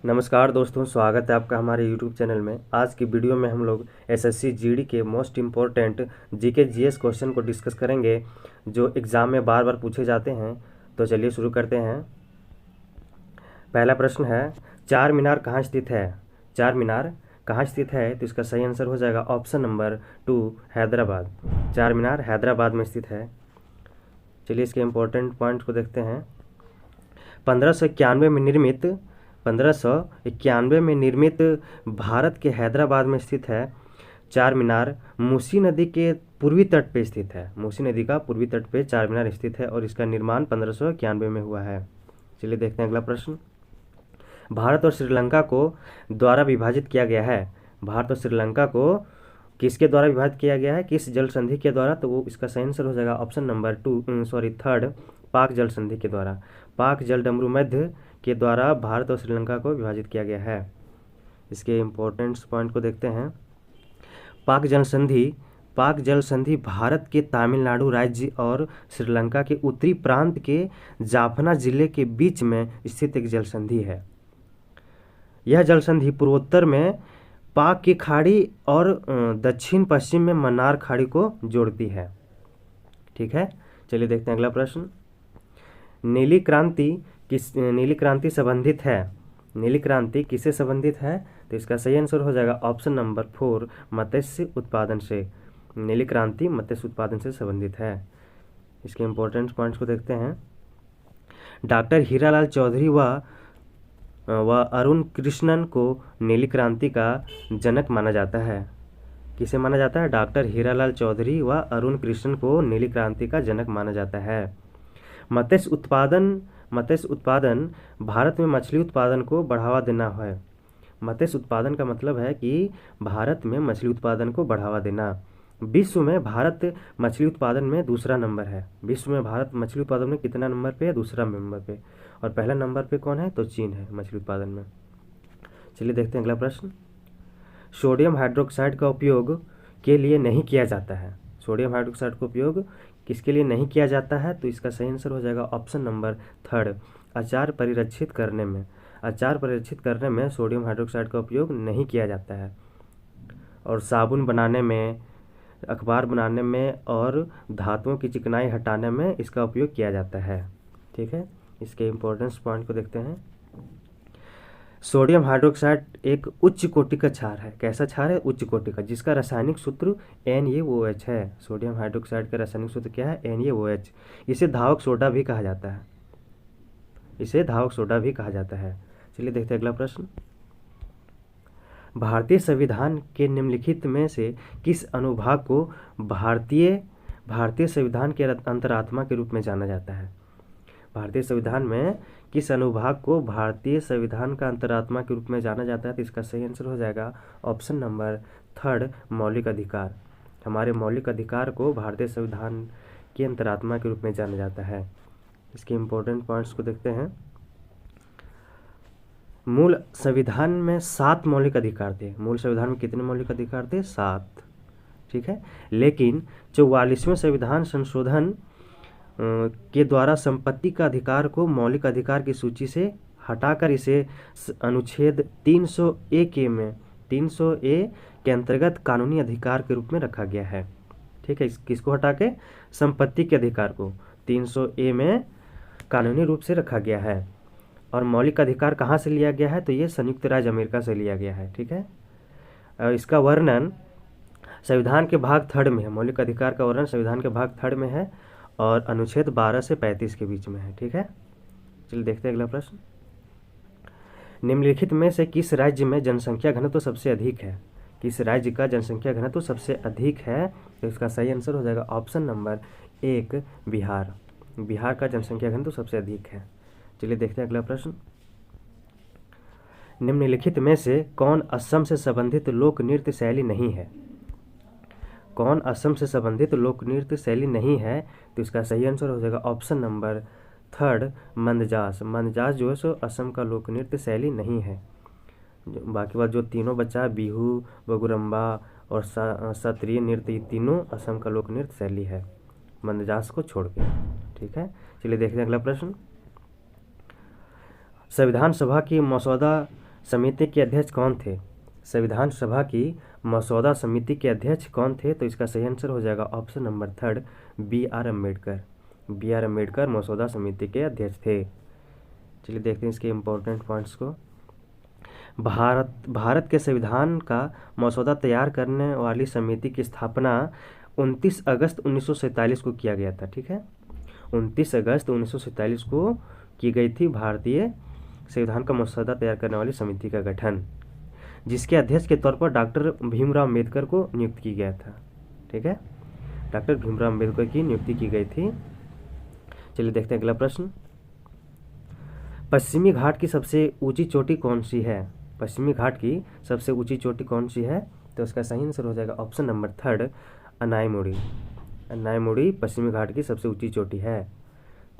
नमस्कार दोस्तों, स्वागत है आपका हमारे YouTube चैनल में। आज की वीडियो में हम लोग एसएससी जीडी के most important GK GS question को डिस्कस करेंगे जो एग्ज़ाम में बार बार पूछे जाते हैं। तो चलिए शुरू करते हैं। पहला प्रश्न है, चार मीनार कहाँ स्थित है? चार मीनार कहाँ स्थित है? तो इसका सही आंसर हो जाएगा ऑप्शन नंबर 2, हैदराबाद। चार मीनार हैदराबाद में स्थित है। चलिए इसके इम्पोर्टेंट पॉइंट्स को देखते हैं। 1591 में निर्मित भारत के हैदराबाद में स्थित है चार मीनार मूसी नदी के पूर्वी तट पे स्थित है। मूसी नदी का पूर्वी तट पे चार मीनार स्थित है और इसका निर्माण 1591 में हुआ है। चलिए देखते हैं अगला प्रश्न। भारत और श्रीलंका को द्वारा विभाजित किया गया है। भारत और श्रीलंका को किसके द्वारा विभाजित किया गया है? किस जल संधि के द्वारा? तो वो इसका सही आंसर हो जाएगा ऑप्शन नंबर 3, पाक जल संधि के द्वारा। पाक जल डमरू मध्य के द्वारा भारत और श्रीलंका को विभाजित किया गया है। इसके इम्पोर्टेंट्स पॉइंट को देखते हैं। पाक जल संधि भारत के तमिलनाडु राज्य और श्रीलंका के उत्तरी प्रांत के जाफना जिले के बीच में स्थित एक जल संधि है। यह जल संधि पूर्वोत्तर में पाक की खाड़ी और दक्षिण पश्चिम में मन्नार खाड़ी को जोड़ती है। ठीक है, चलिए देखते हैं अगला प्रश्न। नीली क्रांति संबंधित है। नीली क्रांति किससे संबंधित है? तो इसका सही आंसर हो जाएगा ऑप्शन नंबर 4, मत्स्य उत्पादन से। नीली क्रांति मत्स्य उत्पादन से संबंधित है। इसके इम्पोर्टेंट पॉइंट्स को देखते हैं। डॉक्टर हीरालाल चौधरी व अरुण कृष्णन को नीली क्रांति का जनक माना जाता है। किसे माना जाता है? डॉक्टर हीरालाल चौधरी व अरुण कृष्णन को नीली क्रांति का जनक माना जाता है। मत्स्य उत्पादन भारत में मछली उत्पादन को बढ़ावा देना है। मत्स्य उत्पादन का मतलब है कि भारत में मछली उत्पादन को बढ़ावा देना। विश्व में भारत मछली उत्पादन में दूसरा नंबर है। विश्व में भारत मछली उत्पादन में कितना नंबर पे है? दूसरा नंबर पे। और पहला नंबर पे कौन है? तो चीन है मछली उत्पादन में। चलिए देखते हैं अगला प्रश्न। सोडियम हाइड्रोक्साइड का उपयोग के लिए नहीं किया जाता है। सोडियम हाइड्रोक्साइड का उपयोग किसके लिए नहीं किया जाता है? तो इसका सही आंसर हो जाएगा ऑप्शन नंबर 3, अचार परिरक्षित करने में। अचार परिरक्षित करने में सोडियम हाइड्रोक्साइड का उपयोग नहीं किया जाता है। और साबुन बनाने में, अखबार बनाने में और धातुओं की चिकनाई हटाने में इसका उपयोग किया जाता है। ठीक है, इसके इम्पोर्टेंस पॉइंट को देखते हैं। सोडियम हाइड्रोक्साइड एक उच्च कोटि का क्षार है। कैसा क्षार है? उच्च कोटि का, जिसका रासायनिक सूत्र NaOH है। सोडियम हाइड्रोक्साइड का रासायनिक सूत्र क्या है? NaOH। इसे धावक सोडा भी कहा जाता है। इसे धावक सोडा भी कहा जाता है। चलिए देखते हैं अगला प्रश्न। भारतीय संविधान के निम्नलिखित में से किस अनुभाग को भारतीय संविधान के अंतरात्मा के रूप में जाना जाता है? भारतीय संविधान में किस अनुभाग को भारतीय संविधान का अंतरात्मा के रूप में जाना जाता है? तो इसका सही आंसर हो जाएगा ऑप्शन नंबर 3, मौलिक अधिकार। हमारे मौलिक अधिकार को भारतीय संविधान की अंतरात्मा के रूप में जाना जाता है। इसके इम्पोर्टेंट पॉइंट्स को देखते हैं। मूल संविधान में 7 मौलिक अधिकार थे। मूल संविधान में कितने मौलिक अधिकार थे? 7। ठीक है, लेकिन 44वें संविधान संशोधन के द्वारा संपत्ति का अधिकार को मौलिक अधिकार की सूची से हटाकर इसे अनुच्छेद 300A के अंतर्गत कानूनी अधिकार के रूप में रखा गया है। ठीक है, किसको हटा के? संपत्ति के अधिकार को 300A में कानूनी रूप से रखा गया है। और मौलिक अधिकार कहाँ से लिया गया है? तो ये संयुक्त राज्य अमेरिका से लिया गया है। ठीक है, इसका वर्णन संविधान के भाग 3 में है। मौलिक अधिकार का वर्णन संविधान के भाग 3 में है और अनुच्छेद 12 से 35 के बीच में है। ठीक है, चलिए देखते हैं अगला प्रश्न। निम्नलिखित में से किस राज्य में जनसंख्या घनत्व सबसे अधिक है? किस राज्य का जनसंख्या घनत्व सबसे अधिक है? तो इसका सही आंसर हो जाएगा ऑप्शन नंबर 1, बिहार। बिहार का जनसंख्या घनत्व सबसे अधिक है। चलिए देखते हैं अगला प्रश्न। निम्नलिखित में से कौन असम से संबंधित लोक नृत्य शैली नहीं है? कौन असम से संबंधित लोक नृत्य शैली नहीं है? तो इसका सही आंसर हो जाएगा ऑप्शन नंबर 3, मंदजास। मंदजास जो है सो असम का लोक नृत्य शैली नहीं है। बाकी बात जो तीनों बचा, बिहू, बगुरम्बा और सत्रिय नृत्य, तीनों असम का लोक नृत्य शैली है। मद्रास को छोड़ के। ठीक है, चलिए देखते हैं अगला प्रश्न। संविधान सभा की मसौदा समिति के अध्यक्ष कौन थे? संविधान सभा की मसौदा समिति के अध्यक्ष कौन थे? तो इसका सही आंसर हो जाएगा option number 3 B.R. Ambedkar. B.R. Ambedkar मसौदा समिति के अध्यक्ष थे। चलिए देखते हैं इसके इम्पोर्टेंट पॉइंट्स को। भारत के संविधान का मसौदा तैयार करने वाली समिति की स्थापना 29 अगस्त 1947 को किया गया था। ठीक है, 29 अगस्त 1947 को की गई थी भारतीय संविधान का मसौदा तैयार करने वाली समिति का गठन, जिसके अध्यक्ष के तौर पर डॉक्टर भीमराव अम्बेडकर को नियुक्त किया गया था। ठीक है, डॉक्टर भीमराव अम्बेडकर की नियुक्ति की गई थी। चलिए देखते हैं अगला प्रश्न। पश्चिमी घाट की सबसे ऊंची चोटी कौन सी है? पश्चिमी घाट की सबसे ऊंची चोटी कौन सी है? तो इसका सही आंसर हो जाएगा ऑप्शन नंबर 3 अनायमुड़ी। अनायमुड़ी पश्चिमी घाट की सबसे ऊंची चोटी है।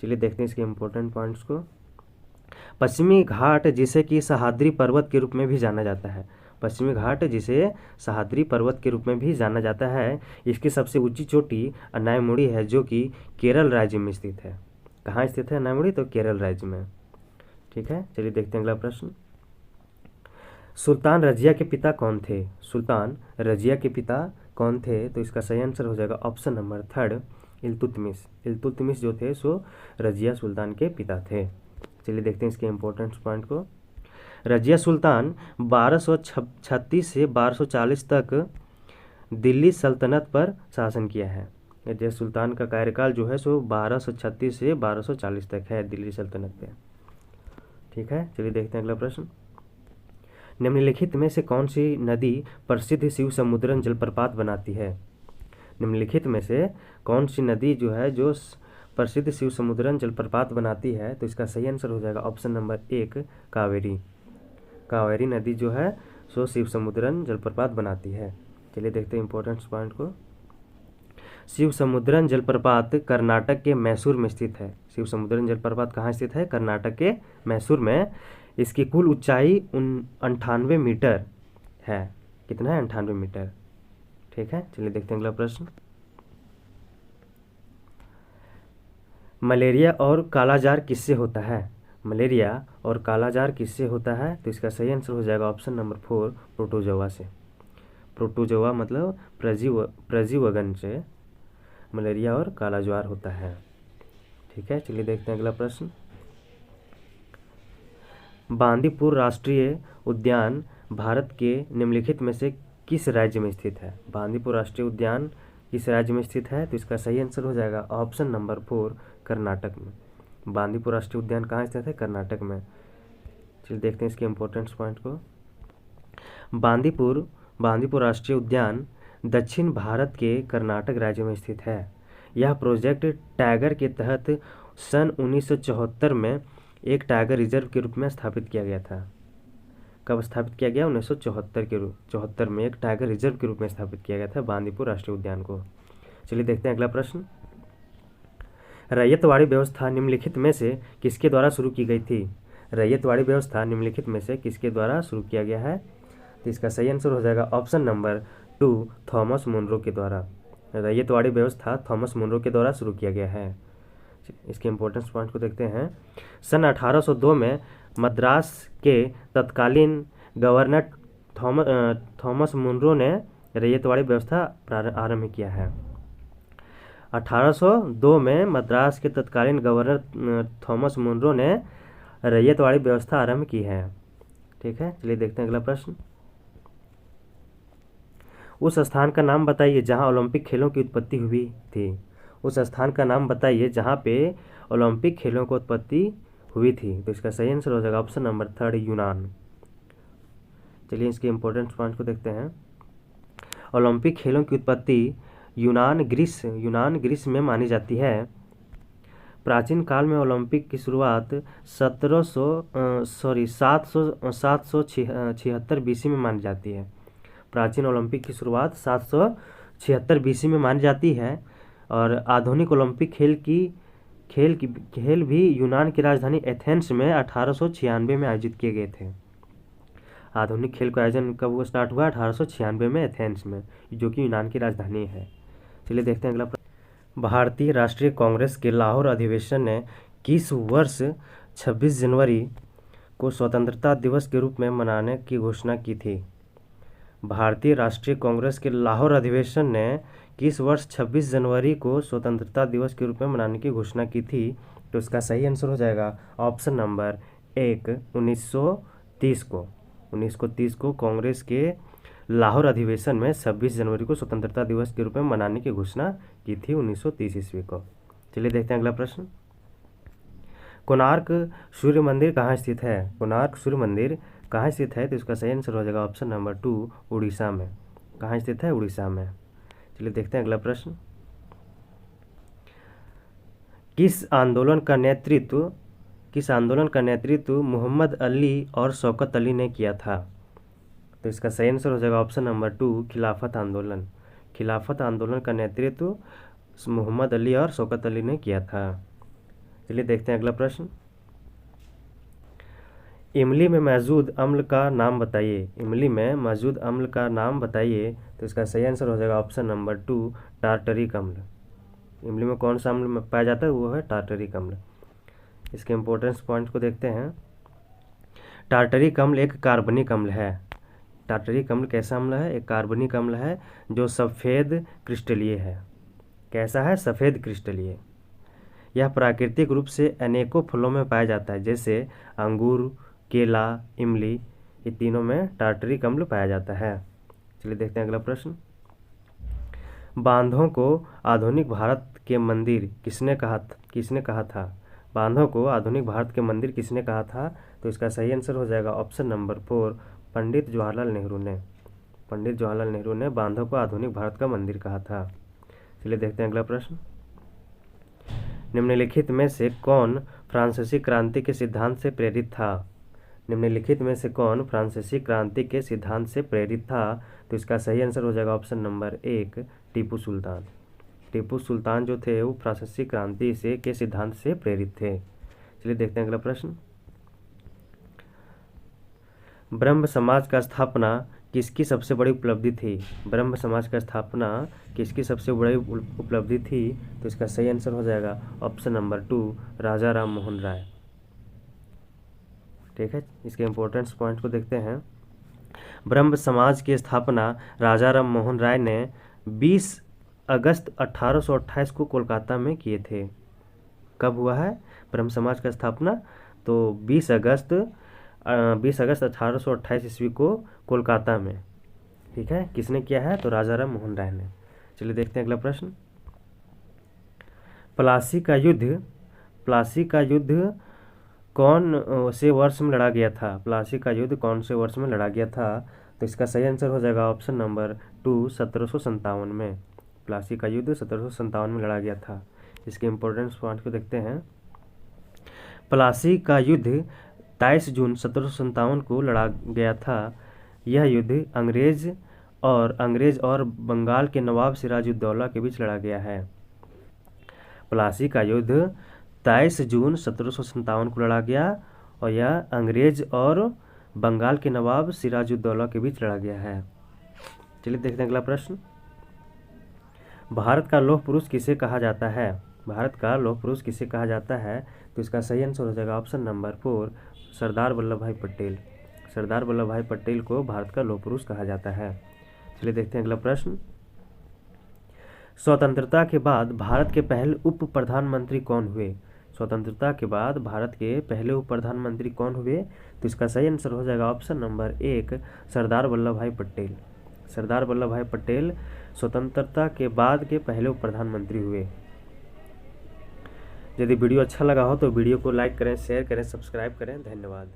चलिए देखते हैं इसके इम्पोर्टेंट पॉइंट्स को। पश्चिमी घाट जिसे कि सह्याद्री पर्वत के रूप में भी जाना जाता है, पश्चिमी घाट जिसे सह्याद्री पर्वत के रूप में भी जाना जाता है, इसकी सबसे ऊंची चोटी अनायमुड़ी है, जो कि केरल राज्य में स्थित है। कहाँ स्थित है अनायमुड़ी? तो केरल राज्य में। ठीक है, चलिए देखते हैं अगला प्रश्न। सुल्तान रजिया के पिता कौन थे? सुल्तान रजिया के पिता कौन थे? तो इसका सही आंसर हो जाएगा ऑप्शन नंबर 3 इल्तुतमिश। इल्तुतमिश जो थे सो रजिया सुल्तान के पिता थे। चलिए देखते हैं इसके इम्पोर्टेंट पॉइंट को। रजिया सुल्तान 1236 से 1240 तक दिल्ली सल्तनत पर शासन किया है। रजिया सुल्तान का कार्यकाल जो है सो 1236 से 1240 तक है दिल्ली सल्तनत पे। ठीक है, चलिए देखते हैं अगला प्रश्न। निम्नलिखित में से कौन सी नदी प्रसिद्ध शिव समुद्रन जलप्रपात बनाती है? निम्नलिखित में से कौन सी नदी जो है जो प्रसिद्ध शिव समुद्रन जलप्रपात बनाती है? तो इसका सही आंसर हो जाएगा ऑप्शन नंबर 1 कावेरी। कावेरी नदी जो है सो शिव समुद्रन जलप्रपात बनाती है। चलिए देखते हैं इंपॉर्टेंट पॉइंट को। शिव समुद्रन जलप्रपात कर्नाटक के मैसूर में स्थित है। शिव समुद्रन जलप्रपात कहाँ स्थित है? कर्नाटक के मैसूर में। इसकी कुल ऊंचाई 98 मीटर है। कितना है? 98 मीटर। ठीक है, चलिए देखते हैं अगला प्रश्न। मलेरिया और कालाजार किससे होता है? मलेरिया और कालाजार किससे होता है? तो इसका सही आंसर हो जाएगा ऑप्शन नंबर 4 प्रोटोजोआ से। प्रोटोजोआ मतलब प्रजीवगन से मलेरिया और कालाजार होता है। ठीक है, चलिए देखते हैं अगला प्रश्न। बांदीपुर राष्ट्रीय उद्यान भारत के निम्नलिखित में से किस राज्य में स्थित है? बांदीपुर राष्ट्रीय उद्यान किस राज्य में स्थित है? तो इसका सही आंसर हो जाएगा ऑप्शन नंबर 4 कर्नाटक में। बांदीपुर राष्ट्रीय उद्यान कहाँ स्थित है? कर्नाटक में। चलिए देखते हैं इसके इम्पोर्टेंट पॉइंट को। बांदीपुर राष्ट्रीय उद्यान दक्षिण भारत के कर्नाटक राज्य में स्थित है। यह प्रोजेक्ट टाइगर के तहत सन 1974 में एक टाइगर रिजर्व के रूप में स्थापित किया गया था। कब स्थापित किया गया? 1974 में एक टाइगर रिजर्व के रूप में स्थापित किया गया था बांदीपुर राष्ट्रीय उद्यान को। चलिए देखते हैं अगला प्रश्न। रैयतवाड़ी व्यवस्था निम्नलिखित में से किसके द्वारा शुरू की गई थी? रैयतवाड़ी व्यवस्था निम्नलिखित में से किसके द्वारा शुरू किया गया है? तो इसका सही आंसर हो जाएगा ऑप्शन नंबर 2 थॉमस मुनरो के द्वारा। रैयतवाड़ी व्यवस्था थॉमस मुनरो के द्वारा शुरू किया गया है। इसके इम्पोर्टेंस पॉइंट को देखते हैं। सन 1802 में मद्रास के तत्कालीन गवर्नर थॉमस मुनरो ने रैयतवाड़ी व्यवस्था आरंभ किया है। 1802 में मद्रास के तत्कालीन गवर्नर थॉमस मुनरो ने रैयतवाड़ी व्यवस्था आरंभ की है। ठीक है, चलिए देखते हैं अगला प्रश्न। उस स्थान का नाम बताइए जहां ओलंपिक खेलों की उत्पत्ति हुई थी। उस स्थान का नाम बताइए जहां पे ओलंपिक खेलों की उत्पत्ति हुई थी। तो इसका सही आंसर हो जाएगा ऑप्शन नंबर 3 यूनान। चलिए इसके इम्पोर्टेंट पॉइंट को देखते हैं। ओलंपिक खेलों की उत्पत्ति यूनान ग्रीस में मानी जाती है। प्राचीन काल में ओलंपिक की शुरुआत 776 BC में मानी जाती है। प्राचीन ओलंपिक की शुरुआत 776 BC में मानी जाती है और आधुनिक ओलंपिक खेल भी यूनान की राजधानी एथेंस में 1896 में आयोजित किए गए थे। आधुनिक खेल का आयोजन कब वो स्टार्ट हुआ? 1896 में एथेंस में, जो कि यूनान की राजधानी है। चलिए देखते हैं अगला। भारतीय राष्ट्रीय कांग्रेस के लाहौर अधिवेशन ने किस वर्ष 26 जनवरी को स्वतंत्रता दिवस के रूप में मनाने की घोषणा की थी? भारतीय राष्ट्रीय कांग्रेस के लाहौर अधिवेशन ने किस वर्ष 26 जनवरी को स्वतंत्रता दिवस के रूप में मनाने की घोषणा की थी? तो इसका सही आंसर हो जाएगा ऑप्शन नंबर 1, 1930 को। 1930 को कांग्रेस के लाहौर अधिवेशन में 26 जनवरी को स्वतंत्रता दिवस के रूप में मनाने की घोषणा की थी 1930 ईस्वी को। चलिए देखते हैं अगला प्रश्न। कोणार्क सूर्य मंदिर कहाँ स्थित है? कोणार्क सूर्य मंदिर कहाँ स्थित है? तो इसका सही आंसर हो जाएगा ऑप्शन नंबर 2, उड़ीसा में। कहाँ स्थित है? उड़ीसा में। चलिए देखते हैं अगला प्रश्न। किस आंदोलन का नेतृत्व मोहम्मद अली और शौकत अली ने किया था? तो इसका सही आंसर हो जाएगा ऑप्शन नंबर 2, खिलाफत आंदोलन। खिलाफत आंदोलन का नेतृत्व मोहम्मद अली और शौकत अली ने किया था। चलिए देखते हैं अगला प्रश्न। इमली में मौजूद अम्ल का नाम बताइए। इमली में मौजूद अम्ल का नाम बताइए। तो इसका सही आंसर हो जाएगा ऑप्शन नंबर 2, टार्टरिक अम्ल। इमली में कौन सा अम्ल पाया जाता है? वो है टार्टरिक अम्ल। इसके इंपॉर्टेंस पॉइंट को देखते हैं। टार्टरिक अम्ल एक कार्बनिक अम्ल है। टार्टरिक अम्ल कैसा अम्ल है? एक कार्बनिक अम्ल है जो सफ़ेद क्रिस्टलीय है। कैसा है? सफ़ेद क्रिस्टलीय। यह प्राकृतिक रूप से अनेकों फलों में पाया जाता है, जैसे अंगूर, केला, इमली, ये तीनों में टार्टरिक अम्ल पाया जाता है। चलिए देखते हैं अगला प्रश्न। बांधों को आधुनिक भारत के मंदिर किसने कहा था? बांधों को आधुनिक भारत के मंदिर किसने कहा था? तो इसका सही आंसर हो जाएगा ऑप्शन नंबर 4, पंडित जवाहरलाल नेहरू ने। पंडित जवाहरलाल नेहरू ने बांधों को आधुनिक भारत का मंदिर कहा था। चलिए देखते हैं अगला प्रश्न। निम्नलिखित में से कौन फ्रांसीसी क्रांति के सिद्धांत से प्रेरित था? निम्नलिखित में से कौन फ्रांसीसी क्रांति के सिद्धांत से प्रेरित था? तो इसका सही आंसर हो जाएगा ऑप्शन नंबर 1, टीपू सुल्तान। टीपू सुल्तान जो थे वो फ्रांसीसी क्रांति के सिद्धांत से प्रेरित थे। चलिए देखते हैं अगला प्रश्न। ब्रह्म समाज का स्थापना किसकी सबसे बड़ी उपलब्धि थी? ब्रह्म समाज का स्थापना किसकी सबसे बड़ी उपलब्धि थी? तो इसका सही आंसर हो जाएगा ऑप्शन नंबर 2, राजा राम मोहन राय। ठीक है, इसके इम्पोर्टेंस पॉइंट को देखते हैं। ब्रह्म समाज की स्थापना राजा राम मोहन राय ने 20 अगस्त 1828 को कोलकाता में किए थे। कब हुआ है ब्रह्म समाज का स्थापना? तो 20 अगस्त 1828 ईस्वी को कोलकाता में। ठीक है, किसने किया है? तो राजा राम मोहन राय ने। चलिए देखते हैं अगला प्रश्न। प्लासी का युद्ध कौन से वर्ष में लड़ा गया था? प्लासी का युद्ध कौन से वर्ष में लड़ा गया था? तो इसका सही आंसर हो जाएगा ऑप्शन नंबर 2, 1757 में। प्लासी का युद्ध 1757 में लड़ा गया था। इसके इम्पोर्टेंस पॉइंट को देखते हैं। प्लासी का युद्ध 23 जून 1757 को लड़ा गया था। यह युद्ध अंग्रेज और बंगाल के नवाब सिराजुद्दौला के बीच लड़ा गया है। प्लासी का युद्ध 23 जून 1757 को लड़ा गया और यह अंग्रेज और बंगाल के नवाब सिराजुद्दौला के बीच लड़ा गया है। चलिए देखते हैं अगला प्रश्न। भारत का लौह पुरुष किसे कहा जाता है? भारत का लौह पुरुष किसे कहा जाता है? तो इसका सही आंसर हो जाएगा ऑप्शन नंबर 4, सरदार वल्लभ भाई पटेल। सरदार वल्लभ भाई पटेल को भारत का लौह पुरुष कहा जाता है। चलिए देखते हैं अगला प्रश्न। स्वतंत्रता के बाद भारत के पहले उप प्रधानमंत्री कौन हुए? स्वतंत्रता के बाद भारत के पहले उप प्रधानमंत्री कौन हुए? तो इसका सही आंसर हो जाएगा ऑप्शन नंबर 1, सरदार वल्लभ भाई पटेल। सरदार वल्लभ भाई पटेल स्वतंत्रता के बाद के पहले उप प्रधानमंत्री हुए। यदि वीडियो अच्छा लगा हो तो वीडियो को लाइक करें, शेयर करें, सब्सक्राइब करें। धन्यवाद।